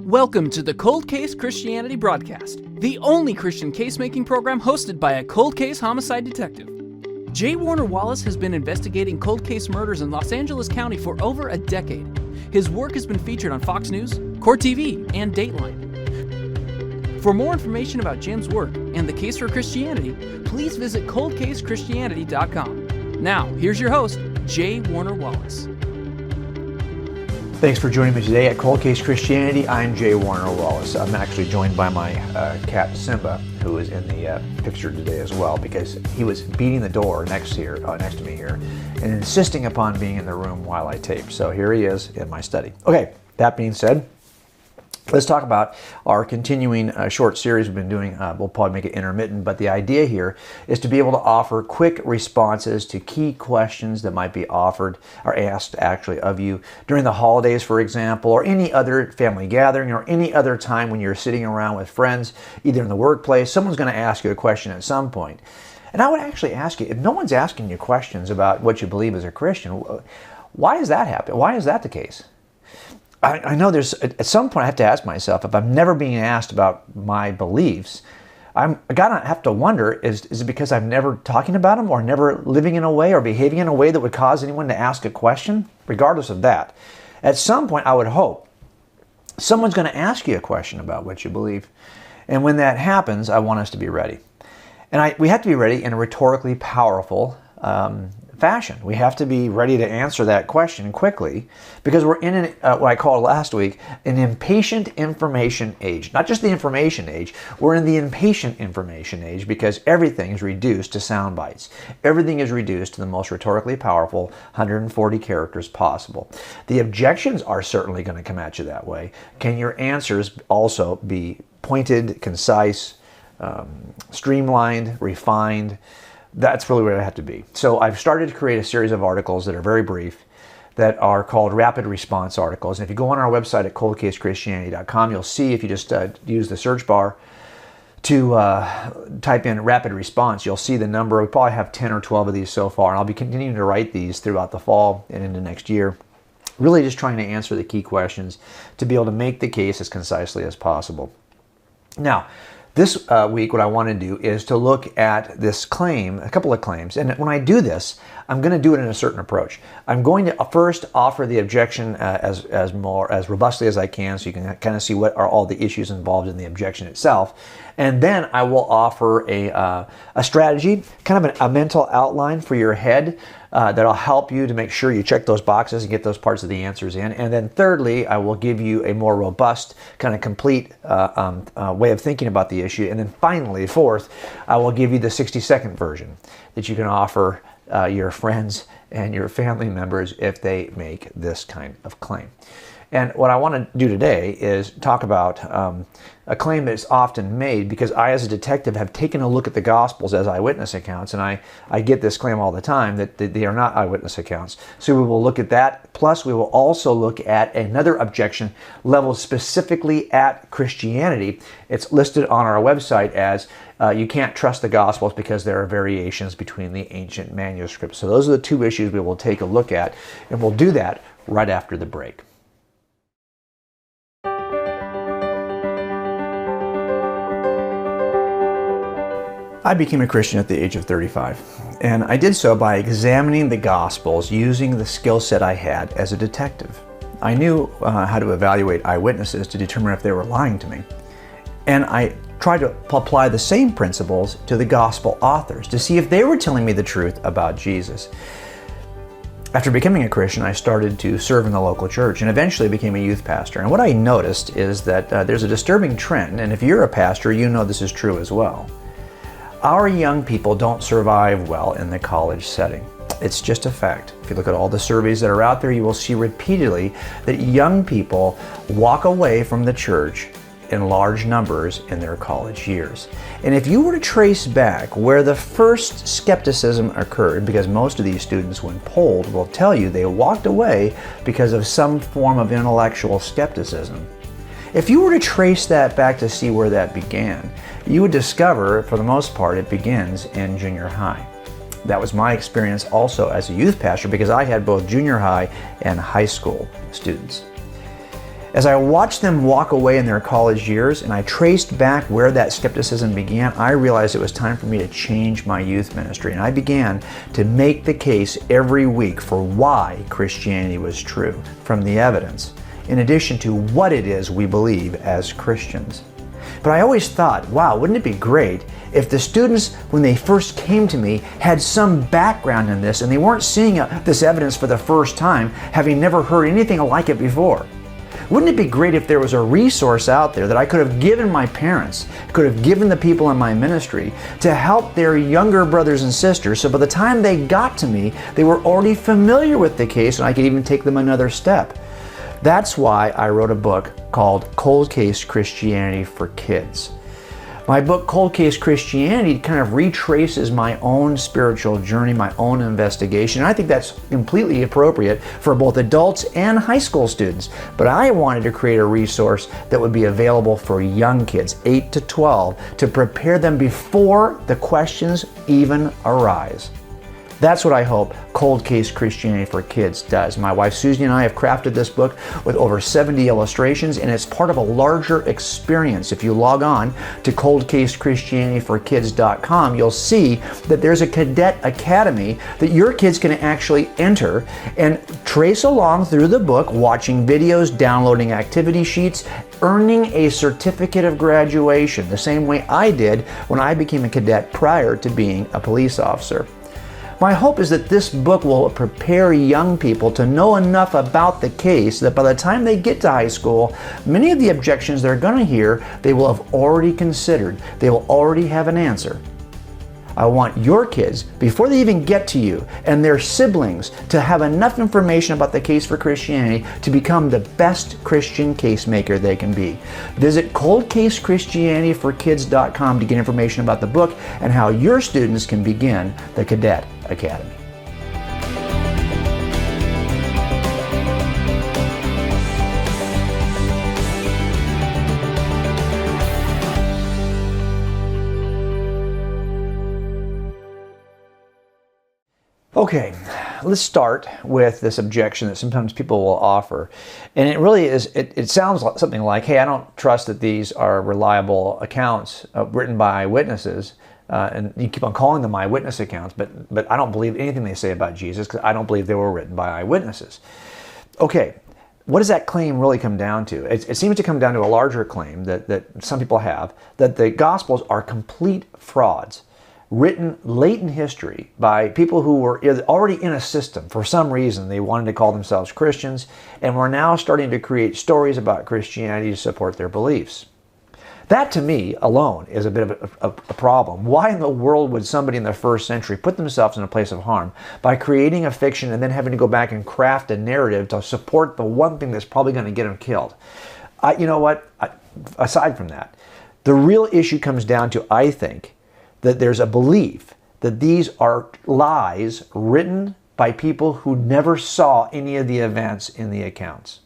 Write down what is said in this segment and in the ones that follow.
Welcome to the Cold Case Christianity broadcast, the only Christian case-making program hosted by a cold case homicide detective. J. Warner Wallace has been investigating cold case murders in Los Angeles County for over a decade. His work has been featured on Fox News, Court TV, and Dateline. For more information about Jim's work and the case for Christianity, please visit coldcasechristianity.com. Now, here's your host, J. Warner Wallace. Thanks for joining me today at Cold Case Christianity. I'm J. Warner Wallace. I'm actually joined by my cat Simba, who is in the picture today as well, because he was beating the door next to me here and insisting upon being in the room while I tape. So here he is in my study. Okay, that being said, let's talk about our continuing short series we've been doing. We'll probably make it intermittent, but the idea here is to be able to offer quick responses to key questions that might be offered or asked actually of you during the holidays, for example, or any other family gathering or any other time when you're sitting around with friends, either in the workplace. Someone's going to ask you a question at some point. And I would actually ask you, if no one's asking you questions about what you believe as a Christian, why does that happen? Why is that the case? I know there's, at some point I have to ask myself, if I'm never being asked about my beliefs, I gotta have to wonder, is it because I'm never talking about them or never living in a way or behaving in a way that would cause anyone to ask a question? Regardless of that, at some point I would hope someone's going to ask you a question about what you believe. And when that happens, I want us to be ready. And we have to be ready in a rhetorically powerful fashion. We have to be ready to answer that question quickly, because we're in what I called last week an impatient information age. Not just the information age, we're in the impatient information age, because everything is reduced to sound bites. Everything is reduced to the most rhetorically powerful 140 characters possible. The objections are certainly going to come at you that way. Can your answers also be pointed, concise, streamlined, refined? That's really where I have to be. So I've started to create a series of articles that are very brief, that are called rapid response articles. And if you go on our website at coldcasechristianity.com, you'll see, if you just use the search bar to type in rapid response, you'll see the number. We probably have 10 or 12 of these so far, and I'll be continuing to write these throughout the fall and into next year. Really just trying to answer the key questions to be able to make the case as concisely as possible. Now, this week, what I want to do is to look at this claim, a couple of claims. And when I do this, I'm going to do it in a certain approach. I'm going to first offer the objection as robustly as I can, so you can kind of see what are all the issues involved in the objection itself. And then I will offer a strategy, kind of a mental outline for your head that'll help you to make sure you check those boxes and get those parts of the answers in. And then thirdly, I will give you a more robust, kind of complete way of thinking about the issue. And then finally, fourth, I will give you the 60-second version that you can offer your friends and your family members if they make this kind of claim. And what I want to do today is talk about a claim that is often made, because I, as a detective, have taken a look at the Gospels as eyewitness accounts, and I get this claim all the time that they are not eyewitness accounts. So we will look at that, plus we will also look at another objection leveled specifically at Christianity. It's listed on our website as you can't trust the Gospels because there are variations between the ancient manuscripts. So those are the two issues we will take a look at, and we'll do that right after the break. I became a Christian at the age of 35, and I did so by examining the Gospels using the skill set I had as a detective. I knew how to evaluate eyewitnesses to determine if they were lying to me, and I tried to apply the same principles to the Gospel authors to see if they were telling me the truth about Jesus. After becoming a Christian, I started to serve in the local church and eventually became a youth pastor. And what I noticed is that there's a disturbing trend, and if you're a pastor, you know this is true as well. Our young people don't survive well in the college setting. It's just a fact. If you look at all the surveys that are out there, you will see repeatedly that young people walk away from the church in large numbers in their college years. And if you were to trace back where the first skepticism occurred, because most of these students, when polled, will tell you they walked away because of some form of intellectual skepticism. If you were to trace that back to see where that began, you would discover, for the most part, it begins in junior high. That was my experience also as a youth pastor, because I had both junior high and high school students. As I watched them walk away in their college years and I traced back where that skepticism began, I realized it was time for me to change my youth ministry. And I began to make the case every week for why Christianity was true from the evidence, in addition to what it is we believe as Christians. But I always thought, wow, wouldn't it be great if the students, when they first came to me, had some background in this and they weren't seeing this evidence for the first time, having never heard anything like it before? Wouldn't it be great if there was a resource out there that I could have given my parents, could have given the people in my ministry to help their younger brothers and sisters, so by the time they got to me, they were already familiar with the case and I could even take them another step. That's why I wrote a book called Cold Case Christianity for Kids. My book, Cold Case Christianity, kind of retraces my own spiritual journey, my own investigation. I think that's completely appropriate for both adults and high school students. But I wanted to create a resource that would be available for young kids, 8 to 12, to prepare them before the questions even arise. That's what I hope Cold Case Christianity for Kids does. My wife Susie and I have crafted this book with over 70 illustrations, and it's part of a larger experience. If you log on to coldcasechristianityforkids.com, you'll see that there's a cadet academy that your kids can actually enter and trace along through the book, watching videos, downloading activity sheets, earning a certificate of graduation, the same way I did when I became a cadet prior to being a police officer. My hope is that this book will prepare young people to know enough about the case that by the time they get to high school, many of the objections they're going to hear, they will have already considered. They will already have an answer. I want your kids, before they even get to you, and their siblings, to have enough information about the case for Christianity to become the best Christian case maker they can be. Visit coldcasechristianityforkids.com to get information about the book and how your students can begin the Cadet Academy. Okay, let's start with this objection that sometimes people will offer. And it really is, it sounds like something like, hey, I don't trust that these are reliable accounts written by eyewitnesses. And you keep on calling them eyewitness accounts, but I don't believe anything they say about Jesus because I don't believe they were written by eyewitnesses. Okay, what does that claim really come down to? It seems to come down to a larger claim that some people have, that the Gospels are complete frauds, written late in history by people who were already in a system. For some reason, they wanted to call themselves Christians, and were now starting to create stories about Christianity to support their beliefs. That, to me, alone is a bit of a problem. Why in the world would somebody in the first century put themselves in a place of harm by creating a fiction and then having to go back and craft a narrative to support the one thing that's probably going to get them killed? You know what? Aside from that, the real issue comes down to, I think, that there's a belief that these are lies written by people who never saw any of the events in the accounts.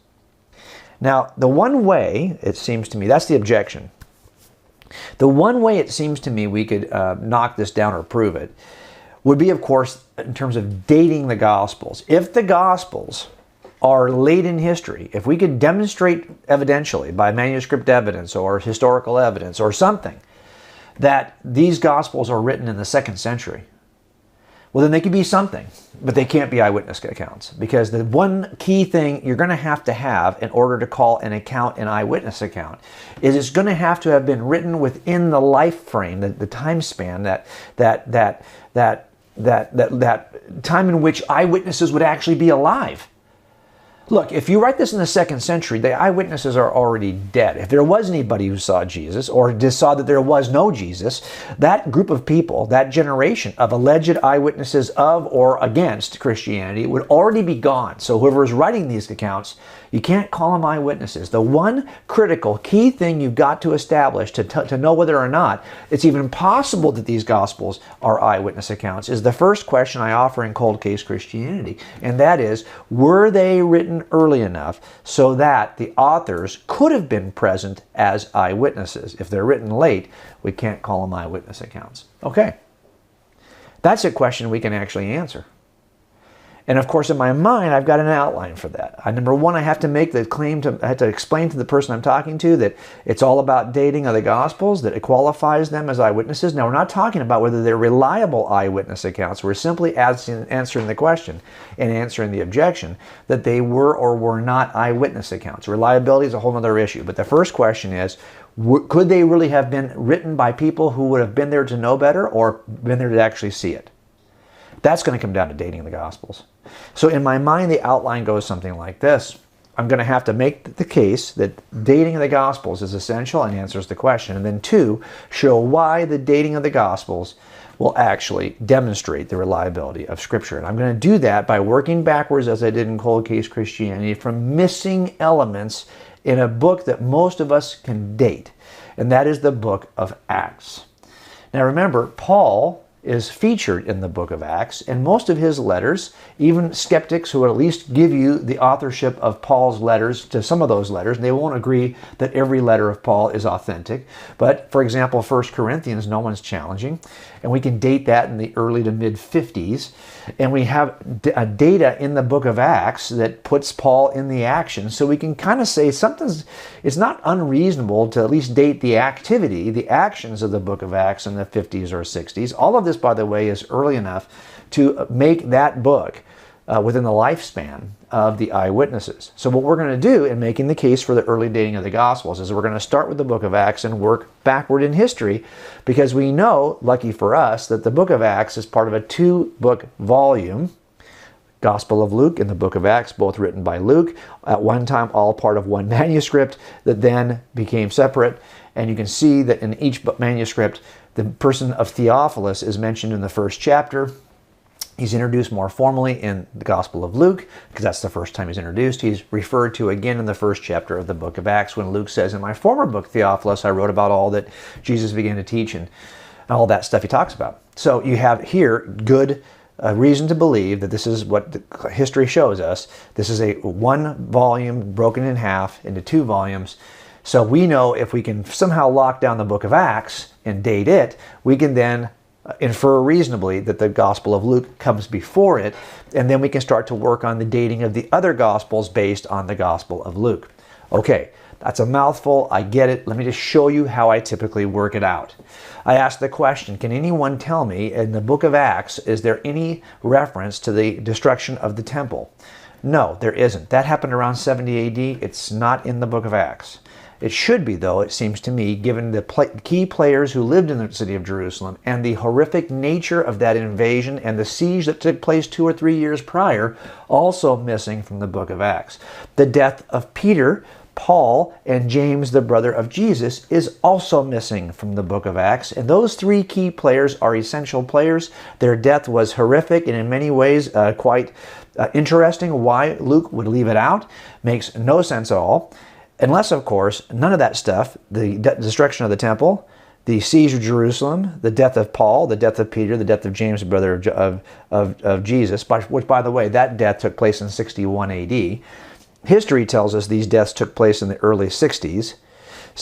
Now, the one way, it seems to me, that's the objection. The one way it seems to me we could knock this down or prove it would be, of course, in terms of dating the Gospels. If the Gospels are late in history, if we could demonstrate evidentially by manuscript evidence or historical evidence or something that these Gospels are written in the 2nd century, well, then they could be something, but they can't be eyewitness accounts, because the one key thing you're going to have in order to call an account an eyewitness account is it's going to have been written within the life frame, the time span, that time in which eyewitnesses would actually be alive. Look, if you write this in the 2nd century, the eyewitnesses are already dead. If there was anybody who saw Jesus or just saw that there was no Jesus, that group of people, that generation of alleged eyewitnesses of or against Christianity would already be gone. So whoever is writing these accounts, you can't call them eyewitnesses. The one critical key thing you've got to establish to know whether or not it's even possible that these Gospels are eyewitness accounts is the first question I offer in Cold Case Christianity. And that is, were they written early enough so that the authors could have been present as eyewitnesses? If they're written late, we can't call them eyewitness accounts. Okay. That's a question we can actually answer. And of course, in my mind, I've got an outline for that. Number one, I have to make the claim I have to explain to the person I'm talking to that it's all about dating of the Gospels, that it qualifies them as eyewitnesses. Now, we're not talking about whether they're reliable eyewitness accounts. We're simply answering the question and answering the objection that they were or were not eyewitness accounts. Reliability is a whole other issue. But the first question is, could they really have been written by people who would have been there to know better or been there to actually see it? That's going to come down to dating the Gospels. So in my mind, the outline goes something like this. I'm going to have to make the case that dating of the Gospels is essential and answers the question. And then two, show why the dating of the Gospels will actually demonstrate the reliability of Scripture. And I'm going to do that by working backwards, as I did in Cold Case Christianity, from missing elements in a book that most of us can date. And that is the book of Acts. Now remember, Paul is featured in the book of Acts, and most of his letters, even skeptics who will at least give you the authorship of Paul's letters to some of those letters, and they won't agree that every letter of Paul is authentic. But for example, 1 Corinthians, no one's challenging, and we can date that in the early to mid 50s. And we have data in the book of Acts that puts Paul in the action. So we can kind of say it's not unreasonable to at least date the activity, the actions of the book of Acts in the 50s or 60s. All of this, by the way, is early enough to make that book within the lifespan of the eyewitnesses. So what we're going to do in making the case for the early dating of the Gospels is we're going to start with the book of Acts and work backward in history, because we know, lucky for us, that the book of Acts is part of a 2-book volume, Gospel of Luke and the book of Acts, both written by Luke, at one time all part of one manuscript that then became separate. And you can see that in each manuscript, the person of Theophilus is mentioned in the first chapter. He's introduced more formally in the Gospel of Luke, because that's the first time he's introduced. He's referred to again in the first chapter of the book of Acts, when Luke says, in my former book, Theophilus, I wrote about all that Jesus began to teach and all that stuff he talks about. So you have here good reason to believe that this is what the history shows us. This is a 1 volume broken in half into 2 volumes. So we know if we can somehow lock down the book of Acts and date it, we can then infer reasonably that the Gospel of Luke comes before it, and then we can start to work on the dating of the other Gospels based on the Gospel of Luke. Okay, that's a mouthful, I get it. Let me just show you how I typically work it out. I ask the question, can anyone tell me in the book of Acts, is there any reference to the destruction of the temple? No, there isn't. That happened around 70 AD. It's not in the book of Acts. It should be, though, it seems to me, given the key players who lived in the city of Jerusalem and the horrific nature of that invasion and the siege that took place 2 or 3 years prior, also missing from the book of Acts. The death of Peter, Paul, and James, the brother of Jesus, is also missing from the book of Acts. And those 3 key players are essential players. Their death was horrific and in many ways quite interesting. Why Luke would leave it out makes no sense at all. Unless, of course, none of that stuff, the destruction of the temple, the siege of Jerusalem, the death of Paul, the death of Peter, the death of James, the brother of Jesus, which, by the way, that death took place in 61 AD. History tells us these deaths took place in the early 60s,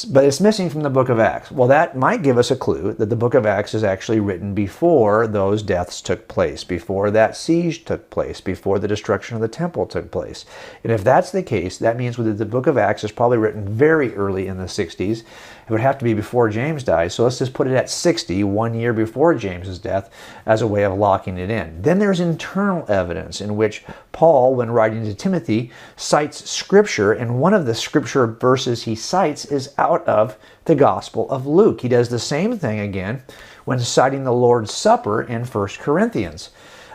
but it's missing from the book of Acts. Well, that might give us a clue that the book of Acts is actually written before those deaths took place, before that siege took place, before the destruction of the temple took place. And if that's the case, that means that the book of Acts is probably written very early in the 60s. It would have to be before James died. So let's just put it at 60, 1 year before James's death, as a way of locking it in. Then there's internal evidence in which Paul, when writing to Timothy, cites Scripture, and one of the Scripture verses he cites is out of the Gospel of Luke. He does the same thing again when citing the Lord's Supper in 1 Corinthians.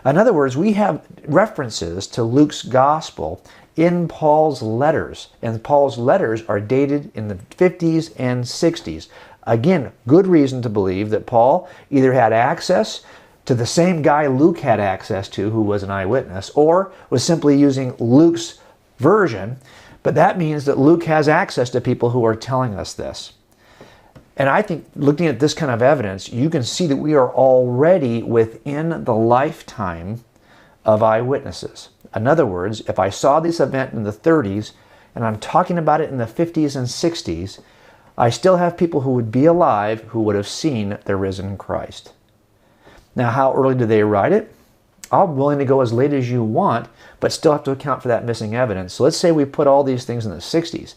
In other words, we have references to Luke's Gospel in Paul's letters, and Paul's letters are dated in the 50s and 60s. Again, good reason to believe that Paul either had access to the same guy Luke had access to, who was an eyewitness, or was simply using Luke's version, but that means that Luke has access to people who are telling us this. And I think looking at this kind of evidence, you can see that we are already within the lifetime of eyewitnesses. In other words, if I saw this event in the 30s and I'm talking about it in the 50s and 60s, I still have people who would be alive who would have seen the risen Christ. Now, how early do they write it? I'm willing to go as late as you want, but still have to account for that missing evidence. So let's say we put all these things in the 60s.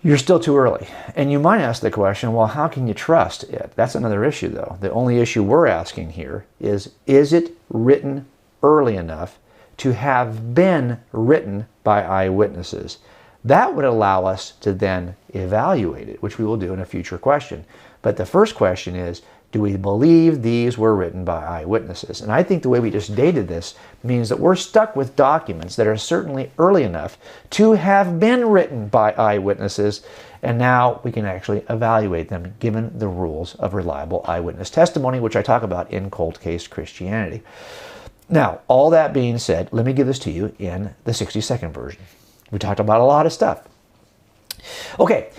You're still too early. And you might ask the question, well, how can you trust it? That's another issue, though. The only issue we're asking here is it written early enough to have been written by eyewitnesses? That would allow us to then evaluate it, which we will do in a future question. But the first question is, do we believe these were written by eyewitnesses? And I think the way we just dated this means that we're stuck with documents that are certainly early enough to have been written by eyewitnesses, and now we can actually evaluate them given the rules of reliable eyewitness testimony, which I talk about in Cold Case Christianity. Now, all that being said, let me give this to you in the 60-second version. We talked about a lot of stuff. Okay.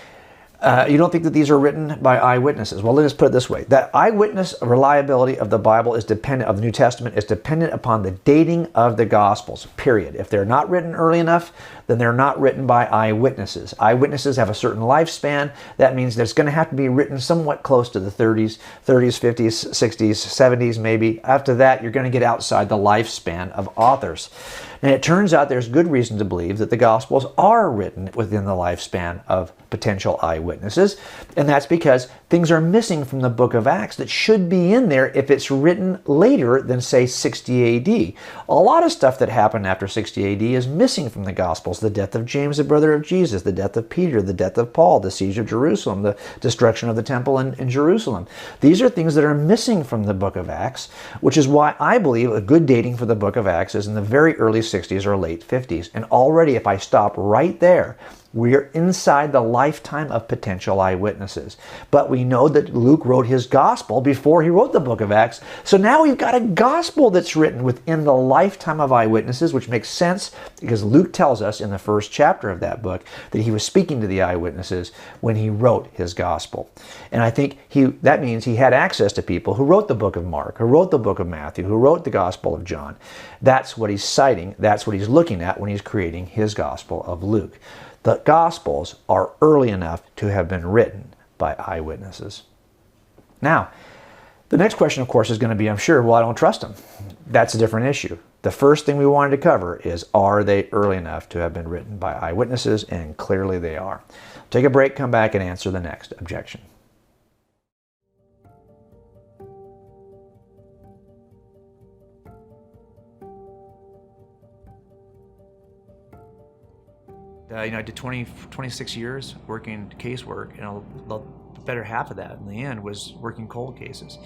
You don't think that these are written by eyewitnesses? Well, let's put it this way. That eyewitness reliability of the Bible is dependent, of the New Testament, is dependent upon the dating of the Gospels, period. If they're not written early enough, then they're not written by eyewitnesses. Eyewitnesses have a certain lifespan. That means that it's going to have to be written somewhat close to the 30s, 50s, 60s, 70s maybe. After that, you're going to get outside the lifespan of authors. And it turns out there's good reason to believe that the Gospels are written within the lifespan of potential eyewitnesses, and that's because things are missing from the book of Acts that should be in there if it's written later than, say, 60 AD. A lot of stuff that happened after 60 AD is missing from the Gospels. The death of James, the brother of Jesus, the death of Peter, the death of Paul, the siege of Jerusalem, the destruction of the temple in Jerusalem. These are things that are missing from the book of Acts, which is why I believe a good dating for the book of Acts is in the very early 60s or late 50s. And already, if I stop right there, we're inside the lifetime of potential eyewitnesses. But we know that Luke wrote his gospel before he wrote the book of Acts. So now we've got a gospel that's written within the lifetime of eyewitnesses, which makes sense because Luke tells us in the first chapter of that book that he was speaking to the eyewitnesses when he wrote his gospel. And I think that means he had access to people who wrote the book of Mark, who wrote the book of Matthew, who wrote the gospel of John. That's what he's citing. That's what he's looking at when he's creating his gospel of Luke. The Gospels are early enough to have been written by eyewitnesses. Now, the next question, of course, is going to be, I'm sure, well, I don't trust them. That's a different issue. The first thing we wanted to cover is, are they early enough to have been written by eyewitnesses? And clearly they are. Take a break, come back, and answer the next objection. I did 26 years working casework, the better half of that in the end was working cold cases.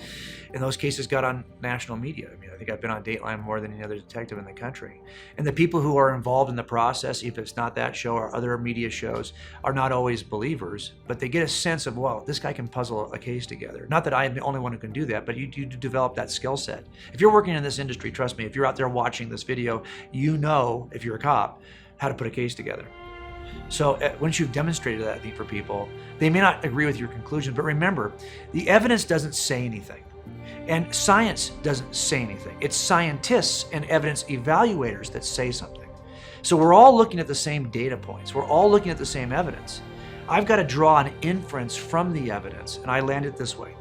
And those cases got on national media. I think I've been on Dateline more than any other detective in the country. And the people who are involved in the process, if it's not that show or other media shows, are not always believers, but they get a sense of, well, this guy can puzzle a case together. Not that I'm the only one who can do that, but you develop that skill set. If you're working in this industry, trust me, if you're out there watching this video, you know, if you're a cop, how to put a case together. So once you've demonstrated that, I think, for people, they may not agree with your conclusion, but remember, the evidence doesn't say anything. And science doesn't say anything. It's scientists and evidence evaluators that say something. So we're all looking at the same data points. We're all looking at the same evidence. I've got to draw an inference from the evidence, and I land it this way.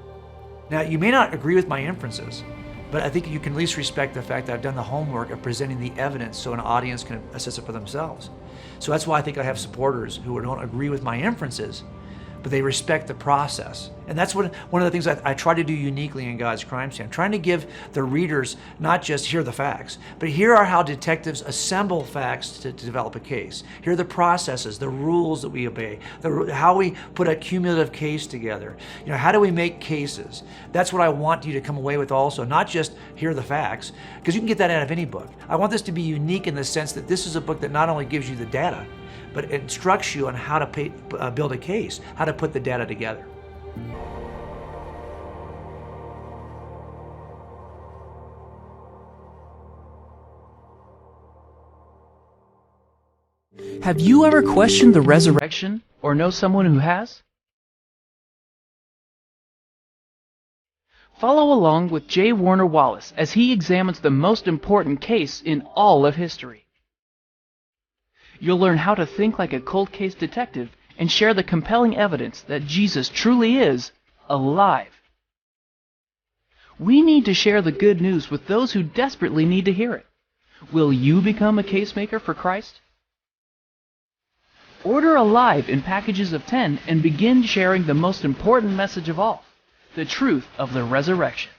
Now, you may not agree with my inferences, but I think you can at least respect the fact that I've done the homework of presenting the evidence so an audience can assess it for themselves. So that's why I think I have supporters who don't agree with my inferences, but they respect the process. And that's one of the things I try to do uniquely in God's Crime Scene. I'm trying to give the readers not just here are the facts, but here are how detectives assemble facts to develop a case. Here are the processes, the rules that we obey, how we put a cumulative case together. How do we make cases? That's what I want you to come away with also, not just here are the facts, because you can get that out of any book. I want this to be unique in the sense that this is a book that not only gives you the data, but it instructs you on how to build a case, how to put the data together. Have you ever questioned the resurrection or know someone who has? Follow along with J. Warner Wallace as he examines the most important case in all of history. You'll learn how to think like a cold case detective and share the compelling evidence that Jesus truly is alive. We need to share the good news with those who desperately need to hear it. Will you become a casemaker for Christ? Order Alive in packages of 10 and begin sharing the most important message of all, the truth of the resurrection.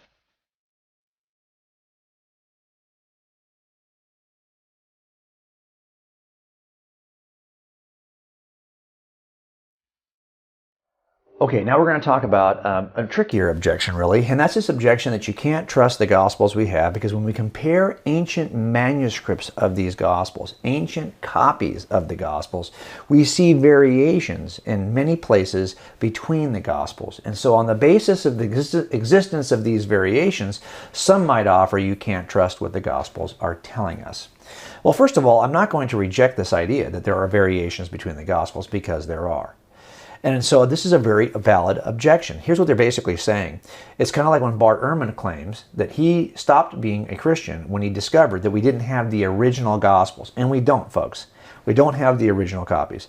Okay, now we're going to talk about a trickier objection, really, and that's this objection that you can't trust the Gospels we have, because when we compare ancient manuscripts of these Gospels, ancient copies of the Gospels, we see variations in many places between the Gospels. And so on the basis of the existence of these variations, some might offer you can't trust what the Gospels are telling us. Well, first of all, I'm not going to reject this idea that there are variations between the Gospels, because there are. And so this is a very valid objection. Here's what they're basically saying. It's kind of like when Bart Ehrman claims that he stopped being a Christian when he discovered that we didn't have the original Gospels. And we don't, folks. We don't have the original copies.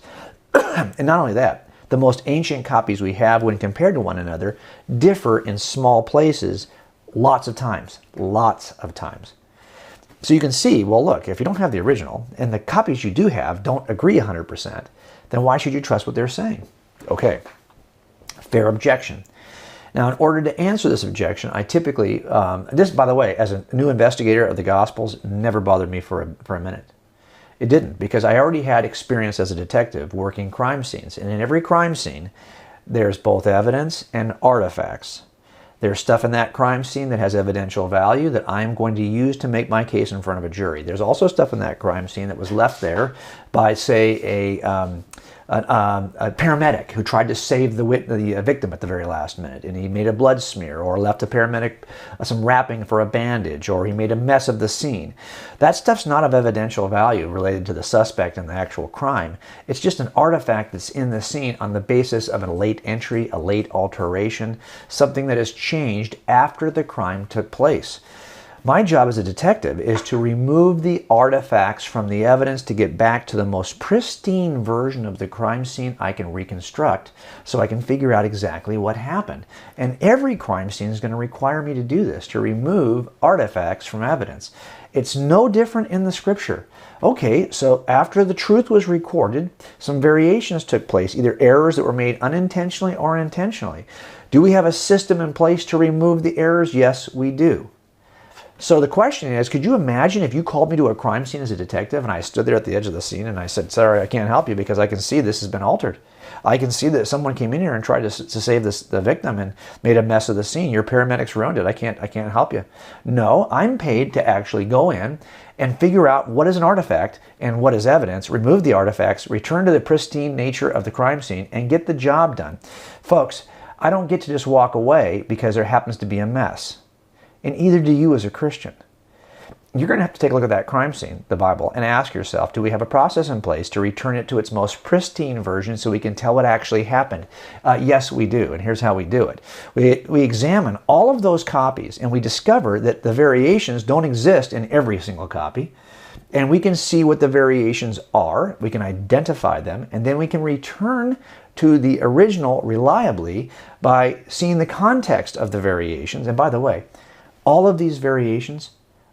And not only that, the most ancient copies we have when compared to one another differ in small places lots of times. Lots of times. So you can see, well, look, if you don't have the original and the copies you do have don't agree 100%, then why should you trust what they're saying? Okay, fair objection. Now, in order to answer this objection, I typically, this, by the way, as a new investigator of the Gospels, never bothered me for a minute. It didn't, because I already had experience as a detective working crime scenes. And in every crime scene, there's both evidence and artifacts. There's stuff in that crime scene that has evidential value that I'm going to use to make my case in front of a jury. There's also stuff in that crime scene that was left there by, say, a paramedic who tried to save the victim at the very last minute, and he made a blood smear or left a paramedic some wrapping for a bandage, or he made a mess of the scene. That stuff's not of evidential value related to the suspect and the actual crime. It's just an artifact that's in the scene on the basis of a late entry, a late alteration, something that has changed after the crime took place. My job as a detective is to remove the artifacts from the evidence to get back to the most pristine version of the crime scene I can reconstruct, so I can figure out exactly what happened. And every crime scene is going to require me to do this, to remove artifacts from evidence. It's no different in the Scripture. Okay, so after the truth was recorded, some variations took place, either errors that were made unintentionally or intentionally. Do we have a system in place to remove the errors? Yes, we do. So the question is, could you imagine if you called me to a crime scene as a detective and I stood there at the edge of the scene and I said, sorry, I can't help you because I can see this has been altered. I can see that someone came in here and tried to save the victim and made a mess of the scene. Your paramedics ruined it. I can't help you. No, I'm paid to actually go in and figure out what is an artifact and what is evidence, remove the artifacts, return to the pristine nature of the crime scene, and get the job done. Folks, I don't get to just walk away because there happens to be a mess. And either do you as a Christian. You're going to have to take a look at that crime scene, the Bible, and ask yourself, do we have a process in place to return it to its most pristine version so we can tell what actually happened? Yes, we do, and here's how we do it. We examine all of those copies, and we discover that the variations don't exist in every single copy, and we can see what the variations are, we can identify them, and then we can return to the original reliably by seeing the context of the variations. And by the way, all of these variations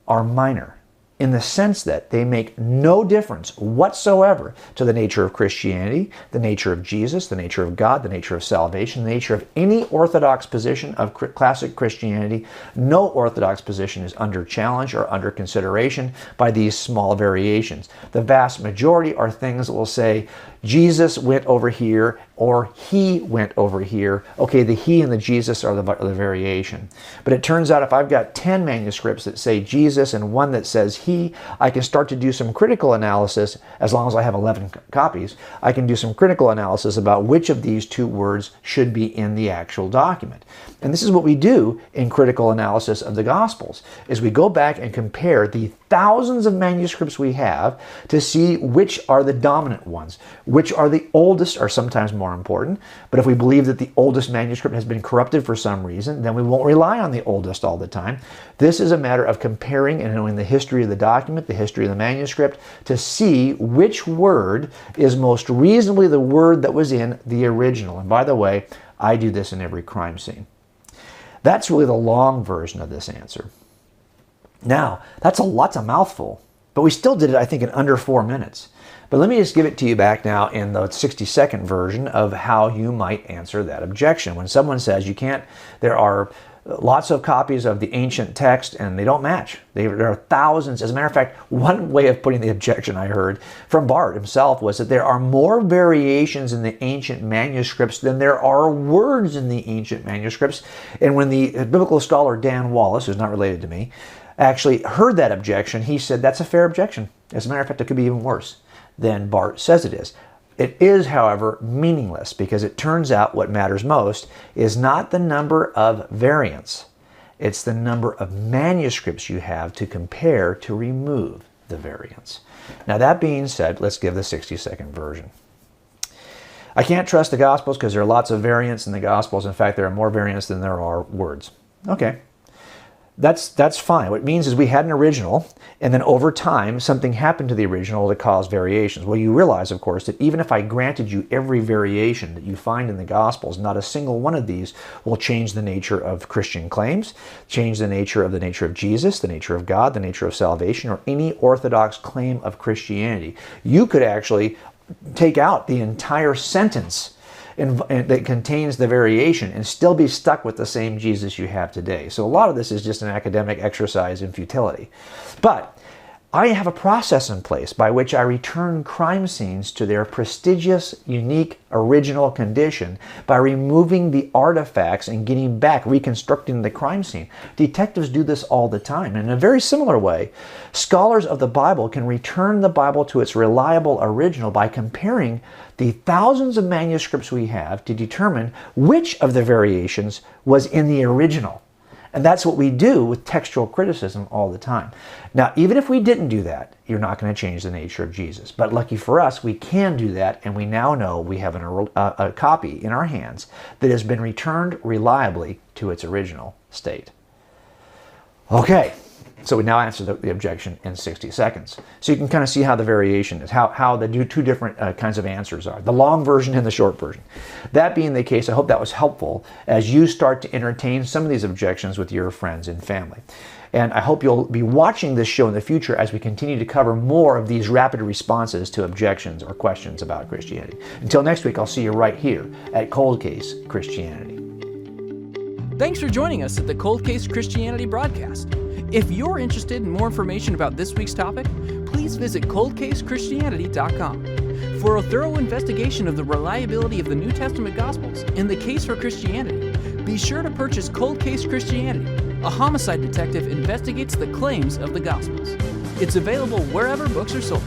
are minor in the sense that they make no difference whatsoever to the nature of Christianity, the nature of Jesus, the nature of God, the nature of salvation, the nature of any orthodox position of classic Christianity. No orthodox position is under challenge or under consideration by these small variations. The vast majority are things that will say, Jesus went over here, or he went over here. Okay, the he and the Jesus are the variation. But it turns out if I've got 10 manuscripts that say Jesus and one that says he, I can start to do some critical analysis. As long as I have 11 copies, I can do some critical analysis about which of these two words should be in the actual document. And this is what we do in critical analysis of the Gospels, is we go back and compare the thousands of manuscripts we have to see which are the dominant ones, which are the oldest, are sometimes more important. But if we believe that the oldest manuscript has been corrupted for some reason, then we won't rely on the oldest all the time. This is a matter of comparing and knowing the history of the document, the history of the manuscript, to see which word is most reasonably the word that was in the original. And by the way, I do this in every crime scene. That's really the long version of this answer. Now, that's a mouthful, but we still did it, I think, in under 4 minutes. But let me just give it to you back now in the 60-second version of how you might answer that objection. When someone says you can't, there are lots of copies of the ancient text and they don't match. There are thousands. As a matter of fact, one way of putting the objection I heard from Bart himself was that there are more variations in the ancient manuscripts than there are words in the ancient manuscripts. And when the biblical scholar Dan Wallace, who's not related to me, actually heard that objection, he said that's a fair objection. As a matter of fact, it could be even worse than Bart says it is. It is, however, meaningless because it turns out what matters most is not the number of variants. It's the number of manuscripts you have to compare to remove the variants. Now that being said, let's give the 60-second version. I can't trust the Gospels because there are lots of variants in the Gospels. In fact, there are more variants than there are words. Okay. That's fine. What it means is we had an original, and then over time, something happened to the original that caused variations. Well, you realize, of course, that even if I granted you every variation that you find in the Gospels, not a single one of these will change the nature of Christian claims, change the nature of Jesus, the nature of God, the nature of salvation, or any orthodox claim of Christianity. You could actually take out the entire sentence that contains the variation and still be stuck with the same Jesus you have today. So a lot of this is just an academic exercise in futility. But I have a process in place by which I return crime scenes to their prestigious, unique, original condition by removing the artifacts and getting back, reconstructing the crime scene. Detectives do this all the time. And in a very similar way, scholars of the Bible can return the Bible to its reliable original by comparing the thousands of manuscripts we have to determine which of the variations was in the original. And that's what we do with textual criticism all the time. Now, even if we didn't do that, you're not going to change the nature of Jesus. But lucky for us, we can do that, and we now know we have a copy in our hands that has been returned reliably to its original state. Okay, so we now answer the objection in 60 seconds. So you can kind of see how the variation is, how the two different kinds of answers are, the long version and the short version. That being the case, I hope that was helpful as you start to entertain some of these objections with your friends and family. And I hope you'll be watching this show in the future as we continue to cover more of these rapid responses to objections or questions about Christianity. Until next week, I'll see you right here at Cold Case Christianity. Thanks for joining us at the Cold Case Christianity broadcast. If you're interested in more information about this week's topic, please visit coldcasechristianity.com. For a thorough investigation of the reliability of the New Testament Gospels and the case for Christianity, be sure to purchase Cold Case Christianity. A homicide detective investigates the claims of the Gospels. It's available wherever books are sold.